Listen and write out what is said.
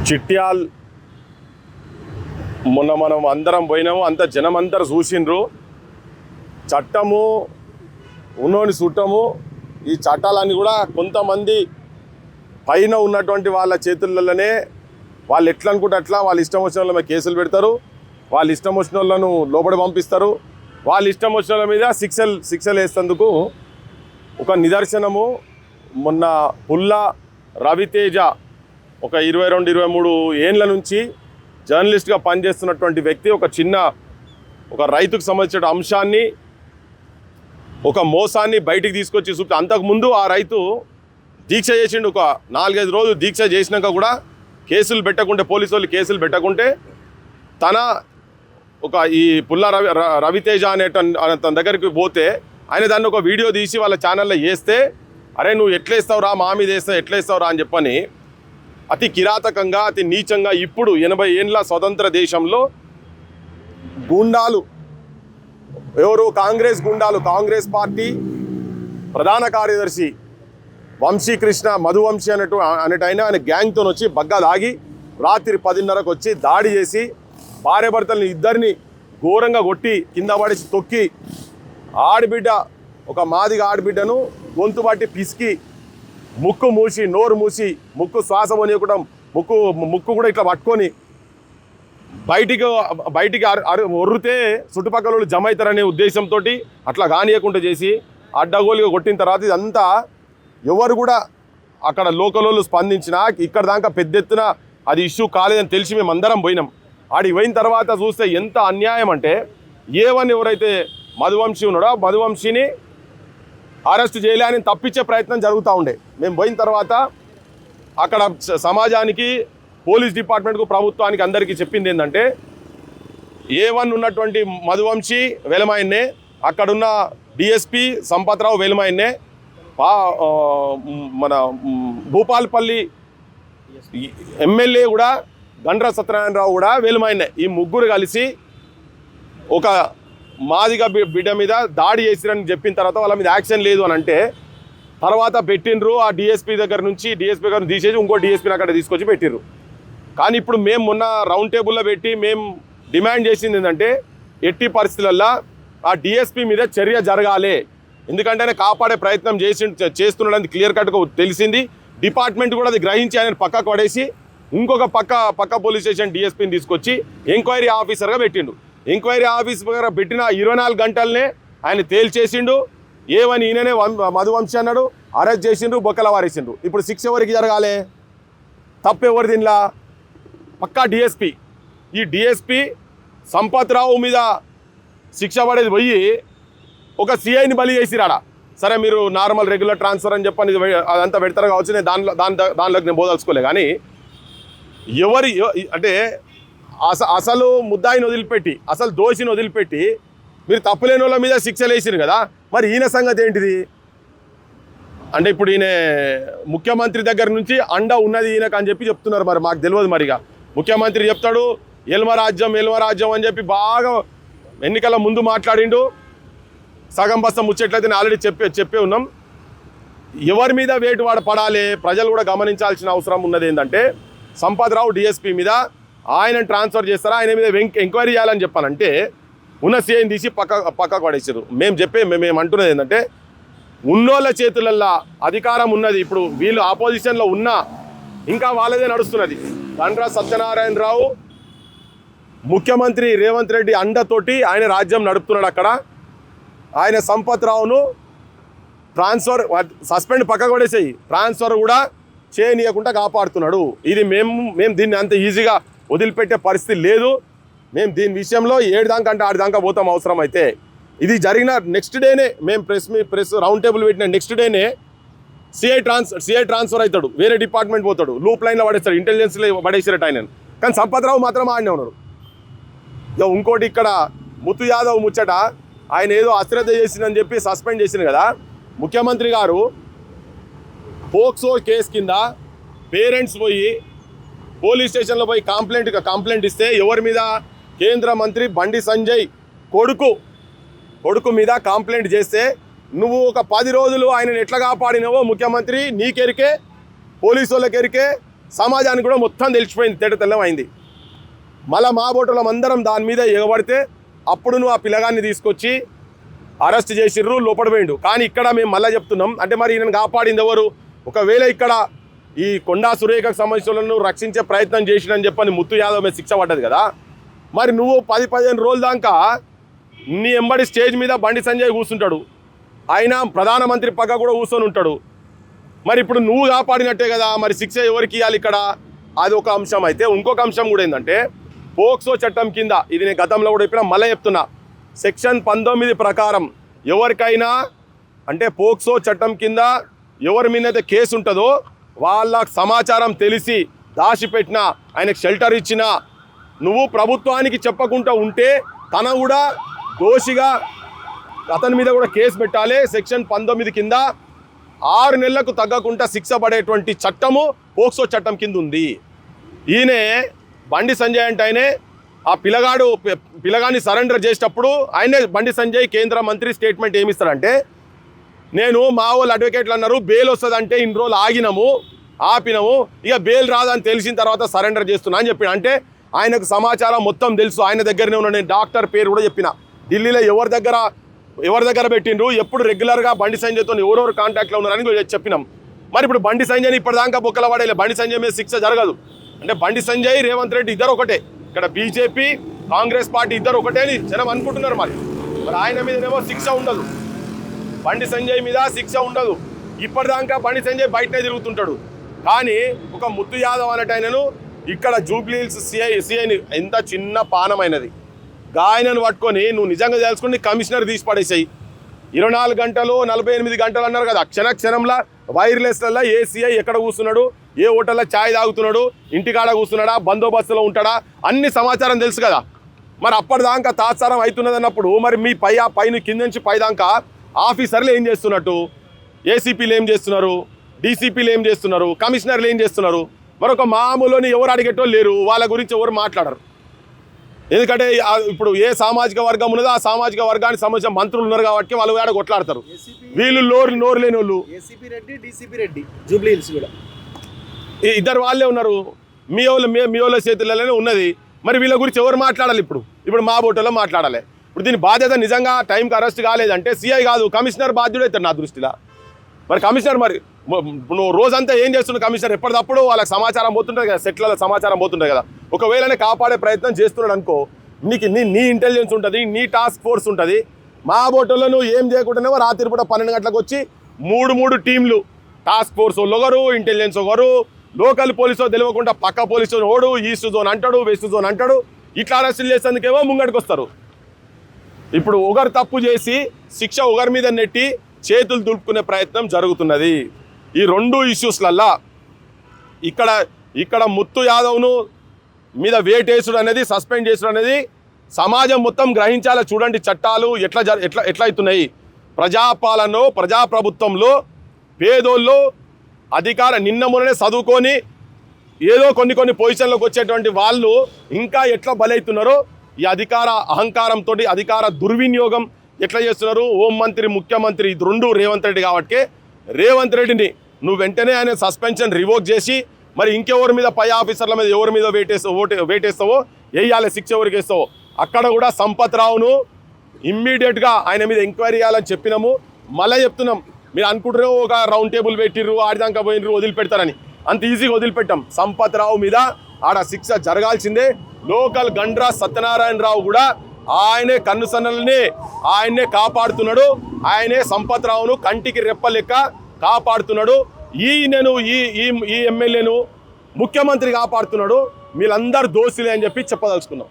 చిట్యాల్ మొన్న మనం అందరం పోయినాము, అంత జనం అందరు చూసిండ్రు. చట్టము ఉన్నోని చుట్టము. ఈ చట్టాలన్నీ కూడా కొంతమంది పైన ఉన్నటువంటి వాళ్ళ చేతులలోనే వాళ్ళు ఎట్లా అనుకుంటే అట్లా వాళ్ళ ఇష్టం వచ్చిన వాళ్ళ మీద కేసులు పెడతారు, వాళ్ళ ఇష్టం వచ్చిన వాళ్ళను లోపల పంపిస్తారు, వాళ్ళ ఇష్టం వచ్చిన వాళ్ళ మీద శిక్షలు వేసేందుకు ఒక నిదర్శనము. మొన్న పుల్ల రవితేజ ఒక 22-23 ఏండ్ల నుంచి జర్నలిస్ట్గా పనిచేస్తున్నటువంటి వ్యక్తి ఒక రైతుకు సంబంధించిన అంశాన్ని, ఒక మోసాన్ని బయటికి తీసుకొచ్చి చూపి, అంతకుముందు ఆ రైతు దీక్ష చేసిండు. ఒక 4-5 రోజులు దీక్ష చేసినాక కూడా కేసులు పెట్టకుంటే, పోలీసు వాళ్ళు కేసులు పెట్టకుంటే, ఈ పుల్ల రవితేజ తన దగ్గరికి పోతే ఆయన దాన్ని ఒక వీడియో తీసి వాళ్ళ ఛానల్లో వేస్తే, అరే నువ్వు ఎట్లా ఇస్తావురా, మా మీద వేస్తావు, ఎట్లా ఇస్తావురా అని చెప్పని అతి కిరాతకంగా, అతి నీచంగా ఇప్పుడు 80 ఏండ్ల స్వతంత్ర దేశంలో గూండాలు, ఎవరు కాంగ్రెస్ గూండాలు, కాంగ్రెస్ పార్టీ ప్రధాన కార్యదర్శి వంశీకృష్ణ మధువంశీ అనేటైనా ఆయన గ్యాంగ్తో వచ్చి బగ్గా దాగి రాత్రి 10:30కు వచ్చి దాడి చేసి భార్యాభర్తలని ఇద్దరిని ఘోరంగా కొట్టి కింద పడేసి తొక్కి, ఆడబిడ్డ ఒక మాదిగా ఆడబిడ్డను గొంతు పట్టి పిసికి, ముక్కు మూసి నోరు మూసి ముక్కు శ్వాస పోనీయకుండా ముక్కు కూడా ఇట్లా పట్టుకొని బయటికి ఒర్రితే చుట్టుపక్కల వాళ్ళు జమ అవుతారనే ఉద్దేశంతో అట్లా కానియకుండా చేసి అడ్డగోలుగా కొట్టిన తర్వాత ఇదంతా ఎవరు కూడా అక్కడ లోకల్ వాళ్ళు స్పందించినా ఇక్కడ దాకా పెద్ద ఎత్తున అది ఇష్యూ కాలేదని తెలిసి మేము అందరం పోయినాం. ఆడికి పోయిన తర్వాత చూస్తే ఎంత అన్యాయం అంటే, ఎవరైతే మధువంశీ ఉన్నాడో మధువంశీని అరెస్ట్ చేయలే అని తప్పించే ప్రయత్నం జరుగుతూ ఉండే. మేము పోయిన తర్వాత అక్కడ సమాజానికి, పోలీస్ డిపార్ట్మెంట్కు, ప్రభుత్వానికి అందరికీ చెప్పింది ఏంటంటే, ఉన్నటువంటి మధువంశీ వెలమాయన్నే, అక్కడున్న డిఎస్పి సంపత్రావు వెలమాయన్నే, మన భూపాల్పల్లి ఎమ్మెల్యే కూడా గండ్ర సత్యనారాయణరావు కూడా వెలమాయన్నే. ఈ ముగ్గురు కలిసి ఒక మాదిగా బిడ్డ మీద దాడి చేసిరని చెప్పిన తర్వాత వాళ్ళ మీద యాక్షన్ లేదు అని అంటే, తర్వాత పెట్టిండ్రు. ఆ డిఎస్పీ గారిని తీసేసి ఇంకో డిఎస్పీని అక్కడ తీసుకొచ్చి పెట్టిర్రు. కానీ ఇప్పుడు మేము మొన్న రౌండ్ టేబుల్లో పెట్టి మేము డిమాండ్ చేసింది ఏంటంటే, ఎట్టి పరిస్థితులల్లో ఆ డిఎస్పీ మీద చర్య జరగాలి. ఎందుకంటే ఆయన కాపాడే ప్రయత్నం చేస్తున్నాడని క్లియర్ కట్గా తెలిసింది. డిపార్ట్మెంట్ కూడా అది గ్రహించి ఆయన పక్కకు పడేసి ఇంకొక పక్క పోలీస్ స్టేషన్ డిఎస్పీని తీసుకొచ్చి ఎంక్వైరీ ఆఫీసర్గా పెట్టిండు. ఎంక్వైరీ ఆఫీసర్గా పెట్టిన 24 గంటలనే ఆయన తేల్చేసిండు. ఈయననే మధువంశీ అన్నాడు, అరెస్ట్ చేసిండ్రు, బొక్కల వారేసిండ్రు. ఇప్పుడు శిక్ష ఎవరికి జరగాలి? తప్పెవరు దీనిలా? పక్కా డిఎస్పీ. ఈ డిఎస్పీ సంపత్రావు మీద శిక్ష పడేది పోయి ఒక సిఐని బలి చేసిరాడా. సరే మీరు నార్మల్ రెగ్యులర్ ట్రాన్స్ఫర్ అని చెప్పని అదంతా పెడతారు కావచ్చు, నేను దానిలోకి నేను బోదలుచుకోలే. కానీ అంటే అసలు ముద్దాయిని వదిలిపెట్టి, అసలు దోషిని వదిలిపెట్టి మీరు తప్పులేని వాళ్ళ మీద శిక్షలు వేసిరు కదా, మరి ఈయన సంగతి ఏంటిది? అంటే ఇప్పుడు ఈయన ముఖ్యమంత్రి దగ్గర నుంచి అండ ఉన్నది ఈయనకు అని చెప్పి చెప్తున్నారు. మరి మాకు తెలియదు. మరిగా ముఖ్యమంత్రి చెప్తాడు ఎల్మరాజ్యం అని చెప్పి బాగా ఎన్నికల ముందు మాట్లాడిండు. సగం బస్త ముచ్చట్లయితే నేను ఆల్రెడీ చెప్పే ఉన్నాం. ఎవరి మీద వేటు వాడు పడాలి, ప్రజలు కూడా గమనించాల్సిన అవసరం ఉన్నది. ఏంటంటే సంపత్రావు డిఎస్పీ మీద ఆయన ట్రాన్స్ఫర్ చేస్తారా, ఆయన మీద ఎంక్వైరీ చేయాలని చెప్పానంటే ఉన్న సీఐని తీసి పక్కకు పడేసారు. మేము అంటున్నది ఏంటంటే, ఉన్నోళ్ళ చేతులల్లో అధికారం ఉన్నది. ఇప్పుడు వీళ్ళు ఆపోజిషన్లో ఉన్నా ఇంకా వాళ్ళదే నడుస్తున్నది. గండ్ర సత్యనారాయణరావు ముఖ్యమంత్రి రేవంత్ రెడ్డి అండతోటి ఆయన రాజ్యం నడుపుతున్నాడు. అక్కడ ఆయన సంపత్రావును సస్పెండ్ పక్కకు పడేసేయి, ట్రాన్స్ఫర్ కూడా చేయనీయకుండా కాపాడుతున్నాడు. ఇది మేము దీన్ని అంత ఈజీగా వదిలిపెట్టే పరిస్థితి లేదు. మేము దీని విషయంలో 7 దాకా అంటే 8 దాకా పోతాం అవసరం అయితే. ఇది జరిగిన నెక్స్ట్ డేనే మేము ప్రెస్ రౌండ్ టేబుల్ పెట్టిన నెక్స్ట్ డేనే సిఐ ట్రాన్స్ఫర్ అవుతాడు, వేరే డిపార్ట్మెంట్ పోతాడు, లూప్ లైన్లో పడేస్తాడు, ఇంటెలిజెన్స్లో పడేసారట ఆయన. కానీ సంపత్రావు మాత్రం ఆడనే ఉన్నారు. ఇంకోటి ఇక్కడ ముత్తు యాదవ్ ముచ్చట, ఆయన ఏదో అశ్రద్ధ చేసిందని చెప్పి సస్పెండ్ చేసింది కదా. ముఖ్యమంత్రి గారు పోక్సో కేసు కింద పేరెంట్స్ పోయి పోలీస్ స్టేషన్లో పోయి కంప్లైంట్ ఇస్తే ఎవరి మీద? కేంద్ర మంత్రి బండి సంజయ్ కొడుకు మీద కంప్లైంట్ చేస్తే నువ్వు ఒక 10 రోజులు ఆయనను ఎట్లా కాపాడినవో ముఖ్యమంత్రి నీకెరికే, పోలీసు వాళ్ళకెరికే, సమాజానికి కూడా మొత్తం తెలిసిపోయింది, తెల్లమైంది. మళ్ళీ మా బోటలం అందరం దాని మీద ఎగబడితే అప్పుడు నువ్వు ఆ పిల్లగాన్ని తీసుకొచ్చి అరెస్ట్ చేసిర్రు, లోపడిపోయిండు. కానీ ఇక్కడ మేము మళ్ళీ చెప్తున్నాం, అంటే మరి ఈయనను కాపాడింది ఎవరు? ఒకవేళ ఇక్కడ ఈ కొండా సురేఖకు సంబంధించిన రక్షించే ప్రయత్నం చేసినని చెప్పని ముత్తు యాదవ్ మీద శిక్ష పడ్డది కదా, మరి నువ్వు 10-15 రోజుల దాకా నీ ఎంబడి స్టేజ్ మీద బండి సంజయ్ కూర్చుంటాడు, ఆయన ప్రధానమంత్రి పక్క కూడా కూర్చొని ఉంటాడు. మరి ఇప్పుడు నువ్వు కాపాడినట్టే కదా, మరి శిక్ష ఎవరికి ఇవ్వాలి ఇక్కడ? అది ఒక అంశం. అయితే ఇంకొక అంశం కూడా ఏంటంటే పోక్సో చట్టం కింద, ఇది నేను గతంలో కూడా చెప్పినా మళ్ళీ చెప్తున్నా, సెక్షన్ 19 ప్రకారం ఎవరికైనా అంటే పోక్సో చట్టం కింద ఎవరి మీద అయితే కేసు ఉంటుందో వాళ్ళ సమాచారం తెలిసి దాచిపెట్టినా, ఆయనకు షెల్టర్ ఇచ్చినా, నువ్వు ప్రభుత్వానికి చెప్పకుండా ఉంటే తన కూడా దోషిగా అతని మీద కూడా కేసు పెట్టాలి. సెక్షన్ 19 కింద 6 నెలలకు తగ్గకుండా శిక్ష పడేటువంటి చట్టము పోక్సో చట్టం కింద ఉంది. ఈయనే బండి సంజయ్ అంటే ఆయనే ఆ పిల్లగాన్ని సరెండర్ చేసేటప్పుడు ఆయనే బండి సంజయ్ కేంద్ర మంత్రి స్టేట్మెంట్ ఏమిస్తాడంటే, నేను మా వాళ్ళు అడ్వకేట్లు అన్నారు బెయిల్ వస్తుందంటే ఇన్ని రోజులు ఆపినాము, ఇక బెయిల్ రాదని తెలిసిన తర్వాత సరెండర్ చేస్తున్నా అని చెప్పిన. అంటే ఆయనకు సమాచారం మొత్తం తెలుసు, ఆయన దగ్గరనే ఉన్న. నేను డాక్టర్ పేరు కూడా చెప్పిన, ఢిల్లీలో ఎవరి దగ్గర పెట్టిండ్రు, ఎప్పుడు రెగ్యులర్గా బండి సంజయ్తో ఎవరెవరు కాంటాక్ట్లో ఉన్నారని చెప్పినాం. మరి ఇప్పుడు బండి సంజయ్ని ఇప్పటిదాకా బొక్కల పడేలే, బండి సంజయ్ మీద శిక్ష జరగదు. అంటే బండి సంజయ్ రేవంత్ రెడ్డి ఇద్దరు ఒకటే, ఇక్కడ బీజేపీ కాంగ్రెస్ పార్టీ ఇద్దరు ఒకటే అని జనం అనుకుంటున్నారు. మరి ఆయన మీదనేమో శిక్ష ఉండదు, బండి సంజయ్ మీద శిక్ష ఉండదు. ఇప్పటిదాకా బండి సంజయ్ బయటనే తిరుగుతుంటాడు. కానీ ఒక ముత్తు యాదవ్ అనేట ఆయనను ఇక్కడ జూబ్లీ హిల్స్ సిఐని ఎంత చిన్న పానమైనది ఆయనను పట్టుకొని నువ్వు నిజంగా తెలుసుకుని కమిషనర్ తీసి పడేసాయి. 24 గంటలు 48 గంటలు అన్నారు కదా, క్షణంలో వైర్లెస్లలో ఏ సిఐ ఎక్కడ కూర్చున్నాడు, ఏ హోటల్లో ఛాయ్ తాగుతున్నాడు, ఇంటికాడ కూర్చున్నాడా, బందోబస్తులో ఉంటాడా, అన్ని సమాచారం తెలుసు కదా. మరి అప్పటిదాకా తాత్సారం అవుతున్నది అన్నప్పుడు మరి మీ పైన కింద నుంచి పైదాకా ఆఫీసర్లు ఏం చేస్తున్నట్టు, ఏసీపీలు ఏం చేస్తున్నారు, డీసీపీలు ఏం చేస్తున్నారు, కమిషనర్లు ఏం చేస్తున్నారు? మరొక మామూలుని ఎవరు అడిగేటోళ్ళు లేరు, వాళ్ళ గురించి ఎవరు మాట్లాడరు. ఎందుకంటే ఇప్పుడు ఏ సామాజిక వర్గం ఉన్నదో ఆ సామాజిక వర్గానికి సంబంధించిన మంత్రులు ఉన్నారు కాబట్టి వాళ్ళు కూడా కొట్లాడతారు. వీళ్ళు నోరు లేని వాళ్ళు ఇద్దరు వాళ్ళే ఉన్నారు, మీ వాళ్ళ చేతులలోనే ఉన్నది. మరి వీళ్ళ గురించి ఎవరు మాట్లాడాలి? ఇప్పుడు మా బోటలో మాట్లాడాలి. ఇప్పుడు దీని బాధ్యత నిజంగా టైంకి అరెస్ట్ కాలేదంటే సిఐ కాదు, కమిషనర్ బాధ్యుడవుతాడు నా దృష్టిలో. మరి కమిషనర్ మరి నువ్వు రోజంతా ఏం చేస్తున్నావు? కమిషనర్ ఎప్పటికప్పుడు వాళ్ళకి సమాచారం పోతుంటుంది కదా, సెట్లలో సమాచారం పోతుంటుంది కదా. ఒకవేళనే కాపాడే ప్రయత్నం చేస్తున్నాడు అనుకో, నీ ఇంటెలిజెన్స్ ఉంటుంది, నీ టాస్క్ ఫోర్స్ ఉంటుంది. మా బోటలో నువ్వు ఏం చేయకుండానేమో రాత్రి పూట 12 గంటలకు వచ్చి 3 టీంలు, టాస్క్ ఫోర్స్ ఒకరు, ఇంటెలిజెన్స్ ఒకరు, లోకల్ పోలీసు తెలియకుండా పక్క పోలీసు ఓడు, ఈస్ట్ జోన్ అంటాడు, వెస్ట్ జోన్ అంటాడు. ఇట్లా అరెస్టులు చేసేందుకేమో ముంగడికి వస్తారు. ఇప్పుడు ఒకరు తప్పు చేసి శిక్ష ఒకరి మీద నెట్టి చేతులు దులుపుకునే ప్రయత్నం జరుగుతున్నది. ఈ 2 ఇష్యూస్లల్లా ఇక్కడ ముత్తు యాదవ్ను మీద వేటేసుడు అనేది, సస్పెండ్ చేసుడు అనేది సమాజం మొత్తం గ్రహించాలి. చూడండి చట్టాలు ఎట్లా అవుతున్నాయి. ప్రజాప్రభుత్వంలో పేదోళ్ళు నిన్న మొన్ననే చదువుకొని ఏదో కొన్ని పొజిషన్లోకి వచ్చేటువంటి వాళ్ళు ఇంకా ఎట్లా బలవుతున్నారో, ఈ అహంకారంతో అధికార దుర్వినియోగం ఎట్లా చేస్తున్నారు. హోంమంత్రి, ముఖ్యమంత్రి ఇది 2 రేవంత్ రెడ్డి కాబట్టి రేవంత్ రెడ్డిని నువ్వు వెంటనే ఆయన సస్పెన్షన్ రివోక్ చేసి మరి ఇంకెవరి మీద పై ఆఫీసర్ల మీద ఎవరి మీద వేటేస్తావో వేయాలి, శిక్ష ఎవరికి వేస్తావో. అక్కడ కూడా సంపత్ రావును ఇమ్మీడియట్గా ఆయన మీద ఎంక్వైరీ చేయాలని చెప్పినాము. మళ్ళీ చెప్తున్నాం, మీరు అనుకుంటారు ఒక రౌండ్ టేబుల్ పెట్టిర్రు, ఆడిదాకా పోయినరు, వదిలిపెడతారని. అంత ఈజీగా వదిలిపెట్టాం. సంపత్ రావు మీద ఆడ శిక్ష జరగాల్సిందే. లోకల్ గండ్రా సత్యనారాయణరావు కూడా ఆయనే కన్నుసన్నల్ని ఆయన్నే కాపాడుతున్నాడు. ఆయనే సంపత్ రావును కంటికి రెప్ప లెక్క కాపాడుతున్నాడు. ఈ ఎమ్మెల్యేను ముఖ్యమంత్రి కాపాడుతున్నాడు. వీళ్ళందరూ దోషులే అని చెప్పి చెప్పదలుచుకున్నాం.